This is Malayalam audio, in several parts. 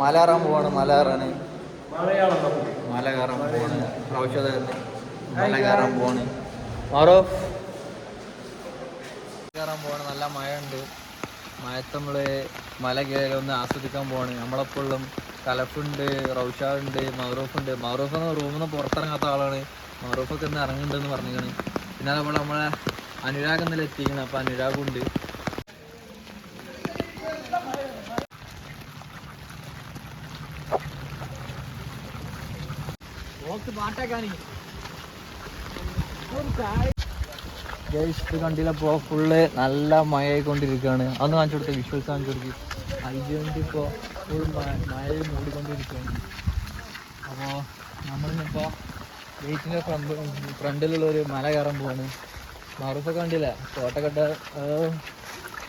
മല കയറാൻ പോവാണ്. മല കയറാൻ പോവാണ്. ഔഷധം മല കയറാൻ പോവാണ്. കയറാൻ പോവാണ്. നല്ല മഴ ഉണ്ട്. മഴത്ത് നമ്മള് മല കയറി ഒന്ന് ആസ്വദിക്കാൻ പോവാണ്. നമ്മളെപ്പോഴും കലഫുണ്ട്, റൗഷാദുണ്ട്, മഹറൂഫുണ്ട്. മഹറൂഫ് റൂമിൽ നിന്ന് പുറത്തിറങ്ങാത്ത ആളാണ്. മഹറൂഫൊക്കെ ഇന്ന് ഇറങ്ങുന്നുണ്ടെന്ന് പറഞ്ഞിരിക്കണ്. പിന്നെ അതേപോലെ നമ്മളെ അനുരാഗ് ഇന്നലെ എത്തിക്കണം. അപ്പം അനുരാഗുണ്ട്. ഇത് കണ്ടില്ലപ്പോ ഫുള്ള് നല്ല മഴ ആയിക്കൊണ്ടിരിക്കുകയാണ്. അതൊന്ന് കാണിച്ചു കൊടുത്ത വിഷ്വൽസ് കാണിച്ചു കൊടുക്കും. ഐജന്റ് ഇപ്പോൾ ഫുൾ മഴ മൂടിക്കൊണ്ടിരിക്കുകയാണ്. അപ്പോൾ നമ്മളിന്നിപ്പോൾ ഗേറ്റിൻ്റെ ഫ്രണ്ടിലുള്ളൊരു മല കയറാൻ പോവാണ്. മറുപ്പൊക്കെ കണ്ടില്ല, കോട്ടക്കെട്ട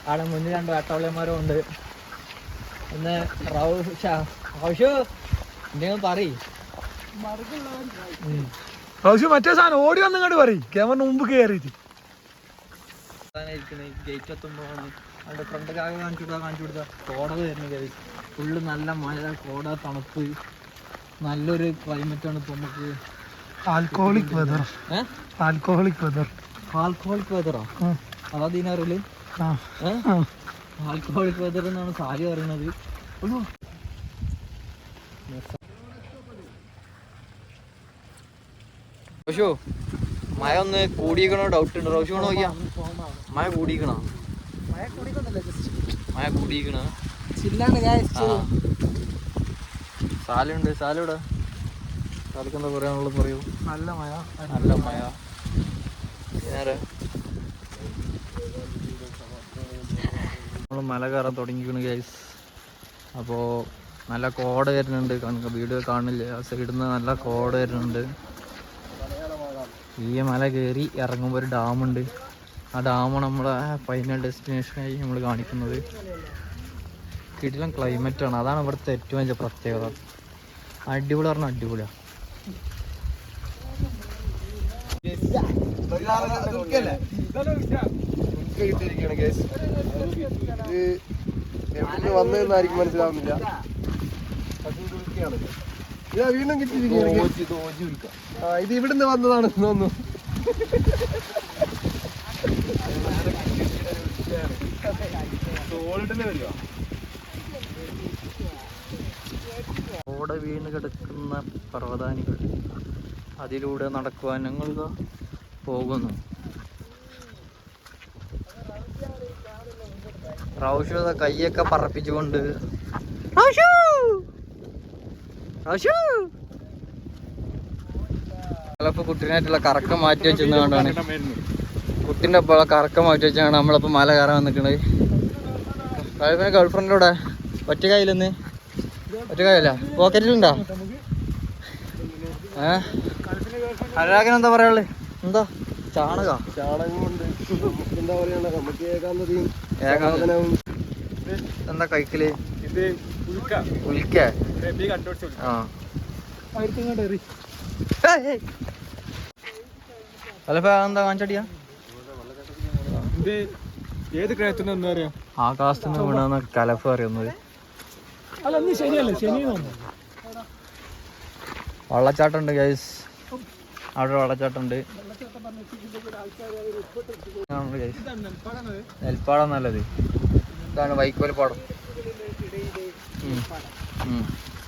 അവിടെ മുന്നിൽ 2 വേട്ടവള്ളിയന്മാരും ഉണ്ട്. പിന്നെ റൗഷു എന്തെങ്കിലും പറയും. മറ്റേ സാധനം ഓടി വന്നിങ്ങോട്ട് പറയും. ക്യാമറ മുമ്പ് കയറിയിട്ട് ഗേറ്റ് എത്തുമ്പോഴാണ് അവിടെ ഫ്രണ്ട് കാണിച്ചു കൊടുത്താൽ കോട വരുന്നത്. ഫുള്ള് നല്ല മഴ, കോട, തണുപ്പ്, നല്ലൊരു ക്ലൈമറ്റാണ് ഇപ്പൊ നമുക്ക്. ആൽക്കഹോളിക് വെതറോ? അതാ ദീനറിയില് ആൽക്കഹോളിക് വെതർ എന്നാണ് സാരി പറയുന്നത്. റോഷു മഴ ഒന്ന് കൂടിയിക്കണോ ഡൗട്ട് ഉണ്ട്. റോഷു നോക്കിയാ മഴ കൂടിയിക്കണോ? മഴ കൂടിയിക്കണ സാലുണ്ട്. സാലിവിടെ സാലിക്ക് എന്താ പറയാനുള്ളത് പറയൂ. നല്ല മഴ നേരെ നമ്മൾ മല കയറാൻ തുടങ്ങിക്കണ് ഗൈസ്. അപ്പോൾ നല്ല കോട വരുന്നുണ്ട്. വീഡിയോ കാണില്ല, ആ സൈഡിൽ നിന്ന് നല്ല കോട വരുന്നുണ്ട്. ഈ മല കയറി ഇറങ്ങുമ്പോൾ ഒരു ഡാമുണ്ട്. ആ ഡാമാണ് നമ്മളെ ഫൈനൽ ഡെസ്റ്റിനേഷനായി നമ്മൾ കാണിക്കുന്നത്. കിടിലൻ ക്ലൈമറ്റാണ്, അതാണ് ഇവിടുത്തെ ഏറ്റവും വലിയ പ്രത്യേകത. അടിപൊളി പറഞ്ഞാൽ അടിപൊളിയാണ്. വന്നതെന്നായിരിക്കും മനസ്സിലാവുന്നില്ല. വീണ്ടും കിട്ടിയിരിക്കുകയാണ്. ഇത് ഇവിടുന്ന് വന്നതാണെന്ന് തോന്നുന്നു. ഓട വീണ് കിടക്കുന്ന പർവ്വതാനികൾ, അതിലൂടെ നടക്കുവാൻ ഞങ്ങൾ പോകുന്നു. റൗഷു കയ്യൊക്കെ പറപ്പിച്ചുകൊണ്ട് കുട്ടീനായിട്ടുള്ള കറക്കം മാറ്റി വെച്ചെന്ന് കണ്ടാണ്. കുട്ടീൻ്റെ ഒപ്പം കറക്കം മാറ്റി വെച്ചാണ് നമ്മളിപ്പോൾ മല കയറാൻ വന്നിട്ടുള്ളത്. ഗേൾഫ്രണ്ടിലൂടെ ഒറ്റ കയ്യിലൊന്ന് ഒറ്റ കയ്യല്ല പോക്കറ്റിലുണ്ടോ? അനുരാഗിന് എന്താ പറയാനുള്ളത്? എന്താ ചാണകം കൊണ്ട് എന്താ പറയാ, നമുക്ക് ഏകാന്തതയും എന്താ കഴിക്കല്? ഉൽക്ക എന്താ കാണിച്ചടിയാ? ഏത് ക്രയത്തിന് എന്താ പറയാ? ആകാശത്ത് വീണ കലഫ് അറിയുന്നത്. വെള്ളച്ചാട്ടം ഉണ്ട് ഗൈസ്, അവിടെ വെള്ളച്ചാട്ടം ഉണ്ട്. നെൽപ്പാടം നല്ലത് ഇതാണ്, വൈക്കോല് പാടം.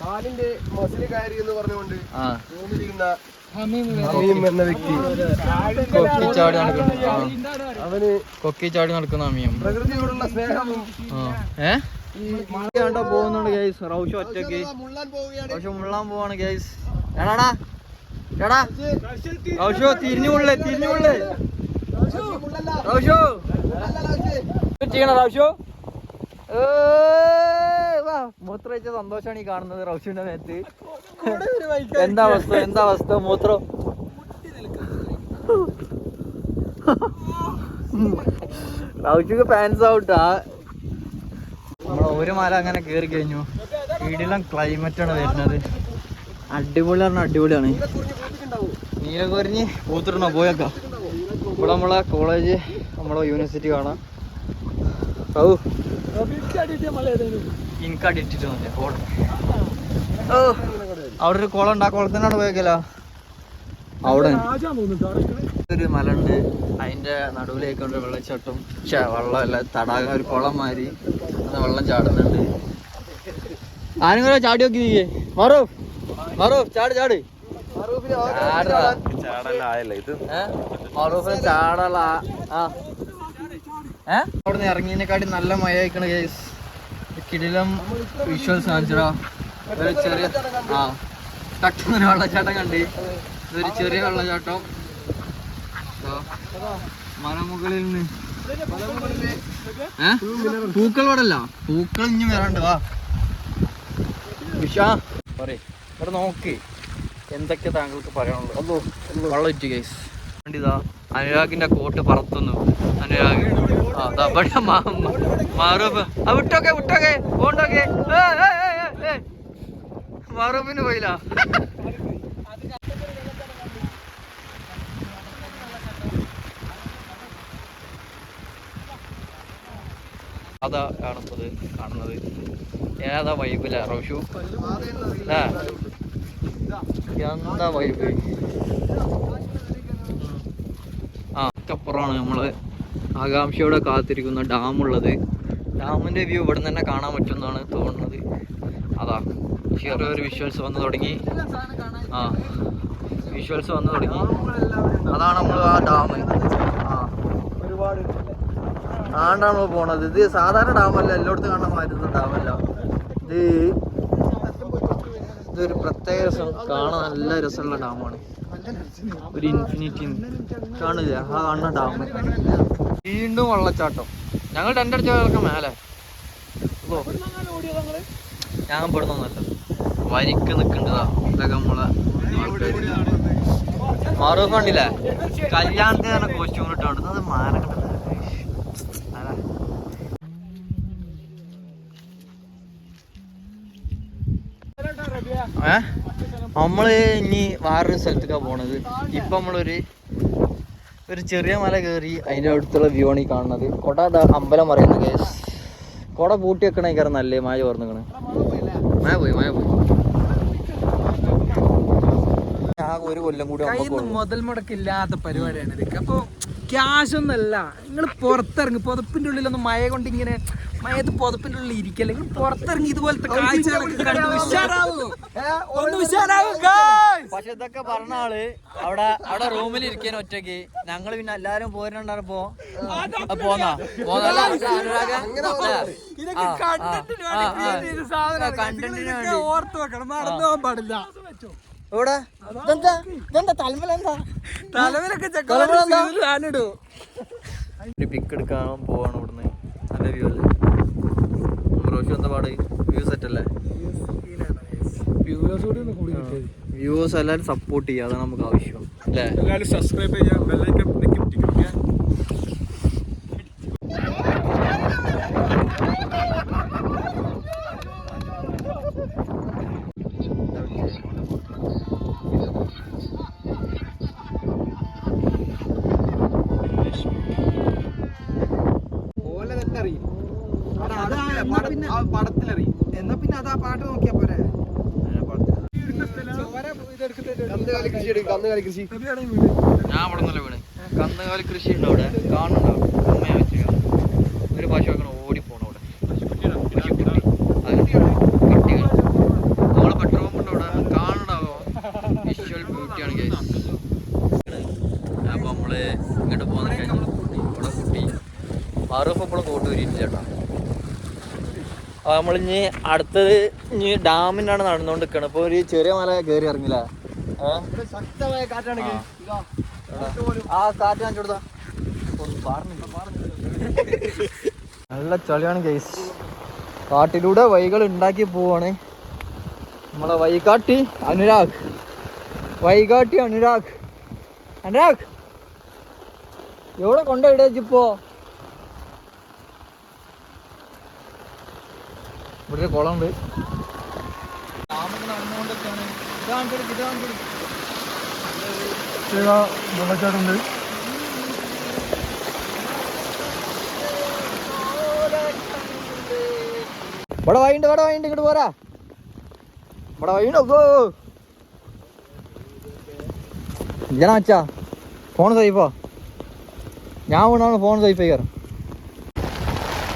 കാലിന്റെ മസിൽ കയറി എന്ന് പറഞ്ഞുകൊണ്ട് എന്ന വ്യക്തി കൊക്കിച്ചാടി നടക്കുന്ന അവന് കൊക്കിച്ചാടി നടക്കുന്ന അമിയം. പ്രകൃതിയോടുള്ള സ്നേഹവും കണ്ടോ പോകുന്നുണ്ട് ഗൈസ്. റൗഷു ഒറ്റയ്ക്ക് റൗഷു മുള്ളാൻ പോവാണ് ഗൈസ്. എടാടാ എടാ റൗഷു തിരിഞ്ഞുള്ളേ റൗഷു ചെയ്യണ റൗഷു. മൂത്രമൊഴിച്ച സന്തോഷമാണ് ഈ കാണുന്നത് റൗഷുവിന്റെ മേത്ത്. എന്താ അവസ്ഥ മൂത്രം? റൗഷുക്ക് പാൻസ് ഔട്ടാ. നമ്മളെ ഒരു മല അങ്ങനെ കയറി കഴിഞ്ഞു. വീടിലും ക്ലൈമറ്റാണ് വരുന്നത്. അടിപൊളിയാണ്. നീലക്കുറിഞ്ഞ് പൂത്തിടണോ പോയേക്കാം. ഇവിടെ നമ്മളെ കോളേജ്, നമ്മളെ യൂണിവേഴ്സിറ്റി കാണാം. കിൻകാടി ഇട്ടിട്ട് മതി കോളം. ഓ അവിടെ ഒരു കുളം ഉണ്ട്, ആ കുളത്തിനാണ് പോയേക്കല്ലോ. അവിടെ ഒരു മല ഉണ്ട്, അതിന്റെ നടുവിലേക്കൊണ്ട് വെള്ളച്ചാട്ടം വെള്ളമല്ല തടാകം, ഒരു കുളം മാതിരി വെള്ളം ചാടുന്നുണ്ട്. ആരെങ്കിലും ചാടി നോക്കി നീ മാറൂ മാറൂ ചാട് ചാട് ചാടല. അവിടെ നിന്ന് ഇറങ്ങിയതിനെക്കാട്ടി നല്ല മഴ ആയിക്കണ കേസ്. കിടിലം വിഷ്വൽസ് കാണിച്ചടാ. ഒരു ചെറിയ തട്ടുന്നൊരു വെള്ളച്ചാട്ടം കണ്ട്, ഇതൊരു ചെറിയ വെള്ളച്ചാട്ടം. മലമുകളിൽ നിന്ന് പൂക്കൾ പാടല്ല, പൂക്കൾ ഇഞ്ഞും വരാണ്ട്. വാ വിഷാ പറയ്, ഇവിടെ നോക്ക് എന്തൊക്കെ താങ്കൾക്ക് പറയാനുള്ളത്. വെള്ളം ഇറ്റ് കേസ് ഇതാ അനുരാഗിന്റെ കോട്ട് പറത്തുന്നു. അനുരാഗ് വിട്ടോക്കെ വിട്ടോക്കെ പോണ്ടോക്കെ. മാറൂപ്പിന് പോയില്ല. അതാ കാണുന്നത് ഏതാ വൈബില്ല റോഷു, എന്താ വൈബ്. അപ്പുറമാണ് നമ്മള് ആകാംക്ഷയോടെ കാത്തിരിക്കുന്ന ഡാമുള്ളത്. ഡാമിന്റെ വ്യൂ ഇവിടെ നിന്ന് തന്നെ കാണാൻ പറ്റുമെന്നാണ് തോന്നുന്നത്. അതാ ചെറിയൊരു വിഷ്വൽസ് വന്നു തുടങ്ങി. വിഷ്വൽസ് വന്നു തുടങ്ങി. അതാണ് നമ്മൾ ആ ഡാം. ആണ്ടാണ് നമ്മൾ പോണത്. ഇത് സാധാരണ ഡാമല്ല, എല്ലായിടത്തും കാണാൻ പറ്റുന്ന ഡാമല്ല. ഇതൊരു പ്രത്യേക രസം, കാണാൻ നല്ല രസമുള്ള ഡാമാണ്. ഒരു ഇൻഫിനിറ്റി കാണില്ല, ആ കാണുന്ന ഡാം. വീണ്ടും വെള്ളച്ചാട്ടം. ഞങ്ങൾ ടെൻ്റ് അടിച്ചവർക്ക് മേലെ. ഞാൻ പെടുന്നൊന്നല്ല, വരിക്ക് നിൽക്കേണ്ടതാ. ഇതൊക്കെ നമ്മളെ മാറൂഫ് കണ്ടില്ലേ, കല്യാണത്തിന് തന്നെ കോസ്റ്റ്യൂം ഇട്ടുണ്ട്. അത് മാനക്കണ്ട. നമ്മള് ഇനി വേറൊരു സ്ഥലത്തേക്കാണ് പോണത്. ഇപ്പൊ നമ്മളൊരു ചെറിയ മല കയറി അതിന്റെ അടുത്തുള്ള വ്യൂ ആണ് ഈ കാണുന്നത്. കൊട അമ്പലം പറയുന്ന കേസ്. കൊട പൂട്ടി വെക്കണേക്കാരം നല്ലേ. മായ ഓർന്നിക്കണ്, മഴ പോയി ഒരു കൊല്ലം കൂടി മുതൽ മുടക്കില്ലാത്ത പരിപാടിയാണ് ഇതൊക്കെ. അപ്പൊ ക്യാഷ് ഒന്നല്ല, നിങ്ങൾ പുറത്തിറങ്ങി പുതപ്പിന്റെ ഉള്ളിലൊന്നും മഴ കൊണ്ട് ഇങ്ങനെ മഴത്ത് പുതപ്പിന്റെ ഉള്ളിൽ ഇരിക്കല്ലേ, നിങ്ങൾ പുറത്തിറങ്ങി ഇതുപോലത്തെ കാഴ്ചകളൊക്കെ കണ്ടു ഉഷാറാവും. പക്ഷെ ഇതൊക്കെ പറഞ്ഞ ആള് അവിടെ റൂമിൽ ഇരിക്കാൻ ഒറ്റയ്ക്ക്. ഞങ്ങള് പിന്നെ എല്ലാരും പോരുന്നുണ്ടായിരുന്നപ്പോ ഓർത്ത് വെക്കണം, നടന്നു പോകാൻ പാടില്ല. ഒരു പിക്ക് എടുക്കാൻ പോവാണ് ഇവിടുന്ന്. നല്ല വ്യൂ അല്ലേ റോഷു? എന്താ പാട്? വ്യൂ സെറ്റ് അല്ലേ? വ്യൂവേഴ്സ് എല്ലാവരും സപ്പോർട്ട് ചെയ്യുക, അതാണ് നമുക്ക് ആവശ്യം അല്ലേ? എല്ലാവരും സബ്സ്ക്രൈബ് ചെയ്യാം, ബെല്ലൈക്കൺ ടിക്ക്. പടത്തിലറി എന്നാ പിന്നെ അതാ പാട്ട് നോക്കിയാ പോരെ. ഞാൻ അവിടെ നിന്നല്ല വീണ്. കന്നുകാലി കൃഷി ഉണ്ട് അവിടെ, കാണുന്നുണ്ടാവും. അമ്മയെ വെച്ച് ഒരു പശു വെക്കണം, ഓടിപ്പോണം അവിടെ. കട്ടികൾ നമ്മളെ പെട്രോൾ പമ്പുണ്ട് അവിടെ, കാണുന്നുണ്ടാവോ? Visual ബ്യൂട്ടിയാണ് case. അപ്പൊ നമ്മള് ഇങ്ങോട്ട് പോകുന്ന കഴിഞ്ഞു. ഇവിടെ കുട്ടി ആറും ഇപ്പോഴും കോട്ട് വരിയില്ല ചേട്ടാ. നമ്മളിഞ്ഞ് അടുത്തത് ഇനി ഡാമിനാണ് നടന്നുകൊണ്ട് നിൽക്കണം. ഇപ്പൊ ഒരു ചെറിയ മല കയറി ഇറങ്ങില്ല. ശക്തമായ കാറ്റാണ്. ആ കാറ്റ് കാണിച്ചു കൊടുത്താ നല്ല ചളിയാണ് ഗൈസ്. കാട്ടിലൂടെ വഴികൾ ഉണ്ടാക്കി പോവാണ് നമ്മളെ വൈകാട്ടി അനുരാഗ്. അനുരാഗ് എവിടെ കൊണ്ടുപോയിടേച്ചിപ്പോ? ഇവിടെ ഒരു കുളമുണ്ട്. ഡാമൊക്കെ നടന്നുകൊണ്ടൊക്കെയാണ്. വെള്ളച്ചാട്ടമുണ്ട്. ഇവിടെ വഴിയുണ്ട് ഇങ്ങോട്ട് പോരാ. ഇവിടെ വഴിയുണ്ടോ ഇല്ലണ അച്ഛാ. ഫോൺ സേഫോ? ഞാൻ വീണാണ് ഫോൺ സേഫായി കയറും.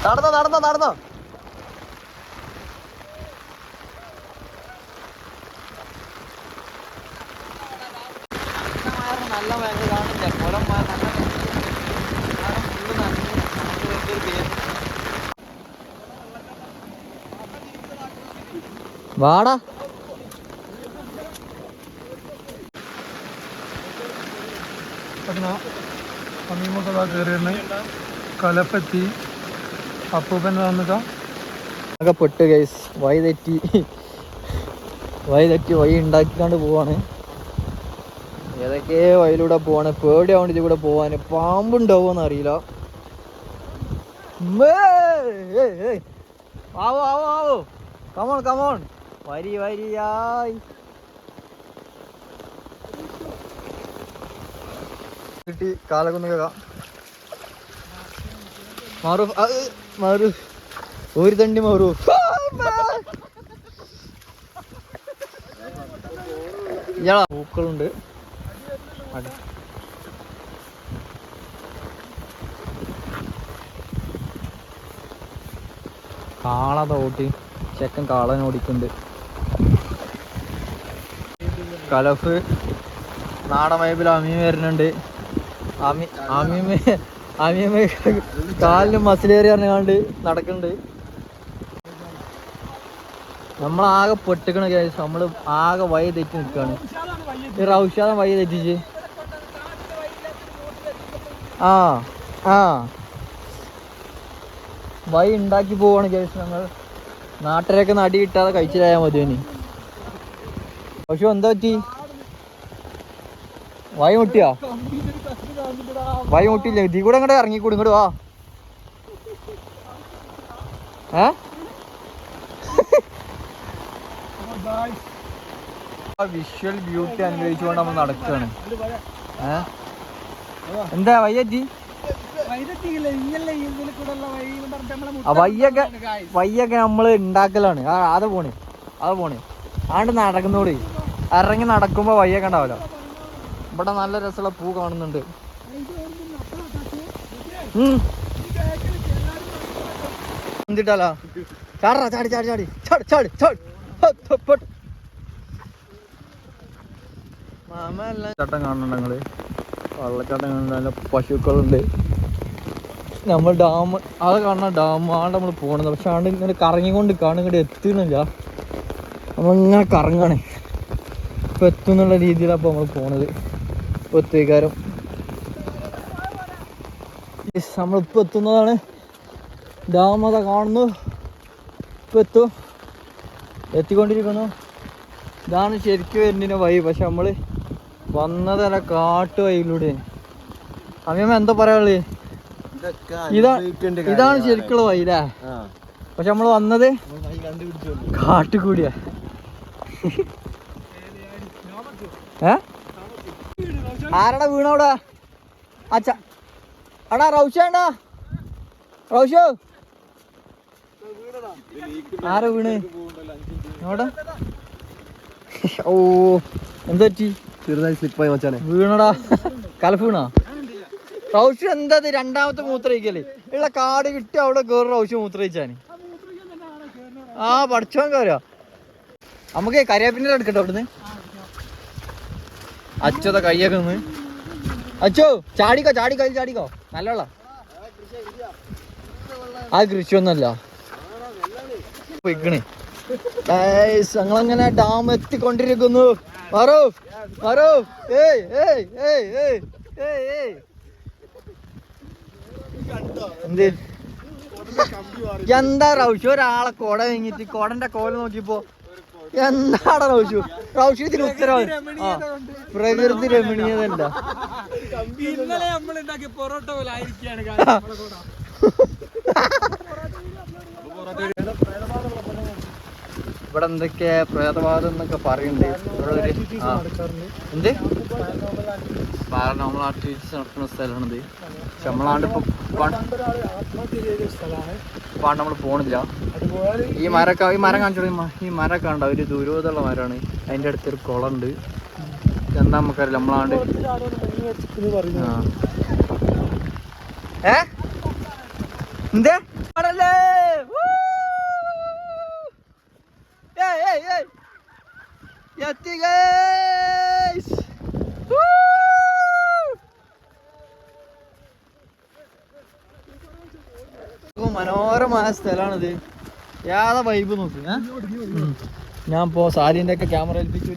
നടന്നോ നല്ല ഭയങ്കര കാണില്ല. കുളം വാടാ. സമീപത്തുള്ള കയറിയാണ് കലപ്പെത്തി അപ്പൂപ്പൻ വന്നിട്ടാ ഒക്കെ പെട്ട് ഗൈസ്. വഴി തെറ്റി വഴി ഉണ്ടാക്കിക്കാണ്ട് പോവാണ്. ഏതൊക്കെ വഴിയിലൂടെ പോവാണ്. പേടിയാവണ്ട് ഇതിലൂടെ പോവാന്. പാമ്പുണ്ടാവോന്ന് അറിയില്ല. ആവോ കമോൺ വരിയായി കിട്ടി. കാലകുന്ന മാറു ഒരു തണ്ടി മാറു. ഇയാളാ പൂക്കളുണ്ട്. കാള തോട്ടി ചെക്കൻ കാളനെ ഓടിക്കുന്നുണ്ട്. കലഫ് നാടൻ വൈബിൽ അമീൻ വരുന്നുണ്ട്. അമീമ കാലിന് മസിലേറി പറഞ്ഞാണ്ട് നടക്കുന്നുണ്ട്. നമ്മളാകെ പെട്ടിക്കണ കേസ്. നമ്മള് ആകെ വഴി തെറ്റി നിൽക്കാണ്. ഈ റൗഷാദം വഴി തെറ്റിച്ച് വഴി ഉണ്ടാക്കി പോവാണ് കേസ്. ഞങ്ങൾ നാട്ടിലൊക്കെ നടി കിട്ടാതെ കഴിച്ചിലായാൽ മതി. ഇനി പക്ഷെ എന്താ പറ്റി? വഴി മുട്ടിയാ? വഴി മുട്ടിയില്ല. ഇതി കൂടെ അങ്ങോട്ട് ഇറങ്ങിക്കൂടും. ഇങ്ങോട്ട് വാ. വിഷ്വൽ ബ്യൂട്ടി അനുഭവിച്ചുകൊണ്ട് നമ്മൾ നടക്കുകയാണ്. എന്താ വയ്യറ്റി? വയ്യൊക്കെ നമ്മള് ഉണ്ടാക്കലാണ്. അത് പോണേ ആണ്ട് നടക്കുന്നോട് ഇറങ്ങി നടക്കുമ്പോ വയ്യൊക്കെ ഉണ്ടാവല്ലോ. ഇവിടെ നല്ല രസമുള്ള പൂ കാണുന്നുണ്ട്. എന്തിട്ടാലോ ചാടാ ചാടി ചട്ടം കാണുന്നുണ്ട്. ഞങ്ങള് വെള്ളച്ചാട്ടം കാണുന്നുണ്ട്. നല്ല പശുക്കളുണ്ട്. നമ്മൾ ഡാം അത് കാണുന്ന ഡാമാണ് നമ്മൾ പോണത്. പക്ഷെ ആണ്ട് ഇങ്ങനെ കറങ്ങിക്കൊണ്ട് കാണും. ഇങ്ങോട്ട് എത്തുന്നില്ല. നമ്മളിങ്ങനെ കറങ്ങാണ്. ഇപ്പം എത്തുന്നുള്ള രീതിയിലാണ് ഇപ്പോൾ നമ്മൾ പോണത്. ഒത്തേക്കാരം നമ്മളിപ്പോൾ എത്തുന്നതാണ്. ഡാം അതാ കാണുന്നു. ഇപ്പം എത്തിക്കൊണ്ടിരിക്കുന്നു. ഇതാണ് ശരിക്കും വരുന്നതിന് വഴി. പക്ഷെ നമ്മൾ വന്നതല്ല കാട്ടു വഴിയിലൂടെ. അമ്മ എന്താ പറയാനുള്ളത്? ഇതാണ് ശരിക്കുള്ള വഴിയില്ലേ? പക്ഷെ നമ്മൾ വന്നത് കാട്ടുകൂടിയാ. ആരടാ വീണോടാ? അച്ഛ അടാ റൗഷാണ്ടാ. റൗഷോ ആരാ വീണ്? നോടാ. ഓ എന്താ പറ്റി? ചെറുതായി സ്ലിപ്പായി മച്ചാനെ. വീണടാ. കലഫ് വീണാ? റൗഷ് എന്താ രണ്ടാമത്തെ മൂത്രയിക്കല്ലേ? ഉള്ള കാട് കിട്ടി അവിടെ കയറി റൗഷ് മൂത്രയിച്ചാന്. പഠിച്ചോൻ കയറാ. നമുക്ക് കരിയാപ്പിൻ്റെ എടുക്കട്ടോ അവിടുന്ന്. അച്ഛത കയ്യൊക്കെ നിന്ന്. അച്ഛോ ചാടിക്കോ നല്ലോള. ആ കൃഷിയൊന്നല്ല പോയിക്കണേ. ഞങ്ങളങ്ങനെ ഡാം എത്തിക്കൊണ്ടിരിക്കുന്നു. എന്ത് എന്താ റൗഷു ഒരാളെ കൊട കഴിഞ്ഞിട്ട് കൊടന്റെ കോല നോക്കിയപ്പോ എന്താടാ റൗഷു ഇതിന് ഉത്തരവാദി. പ്രകൃതി രമണീയതല്ല. ഇവിടെ എന്തൊക്കെ പ്രേതവാദം എന്നൊക്കെ പറയുന്നുണ്ട്. എന്ത് പാരനോർമൽ ആക്ടിവിറ്റീസ് നടക്കുന്ന സ്ഥലമാണിത്. പക്ഷെ നമ്മളാണ്ട് ഇപ്പൊ നമ്മൾ പോണില്ല. ഈ മരം കാണിച്ചോളൂ. ഈ മരമൊക്കെ ഉണ്ട്, ഒരു ദൂരത്തുള്ള മരമാണ്. അതിൻ്റെ അടുത്തൊരു കുളമുണ്ട്. എന്താ നമുക്കറിയില്ല. നമ്മളാണ്ട് എന്തേ മനോഹരമായ സ്ഥലമാണിത്. യാതാ വൈബ് നോക്ക്. ഞാൻ ഇപ്പോ സാലിന്റെ ഒക്കെ ക്യാമറ ഏൽപ്പിച്ചു.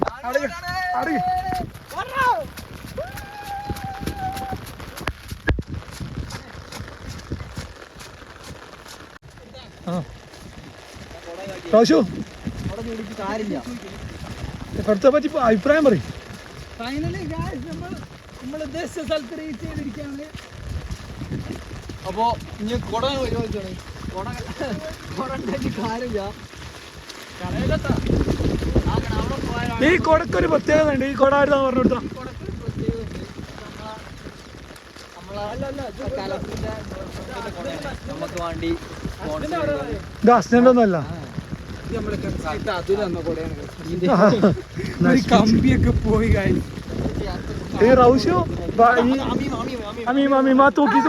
പറ്റി അഭിപ്രായം പറയും. ഫൈനലി നമ്മൾ ഉദ്ദേശിച്ച സ്ഥലത്ത് റീച്ച് ചെയ്തിരിക്കുകയാണ്. അപ്പോ ഇനി കുട ചോദിച്ചാണ്. കാര്യമില്ല. ഈ കൊടക്കൊരു പ്രത്യേകത ഉണ്ട്. ഈ കൊട ആരുതാന്ന് പറഞ്ഞു കൊടുത്താ നമുക്ക് വേണ്ടി ഗാസ്റ്റിനൊന്നുമല്ല. കമ്പിയൊക്കെ പോയി ഈ റൗഷു തൂക്കി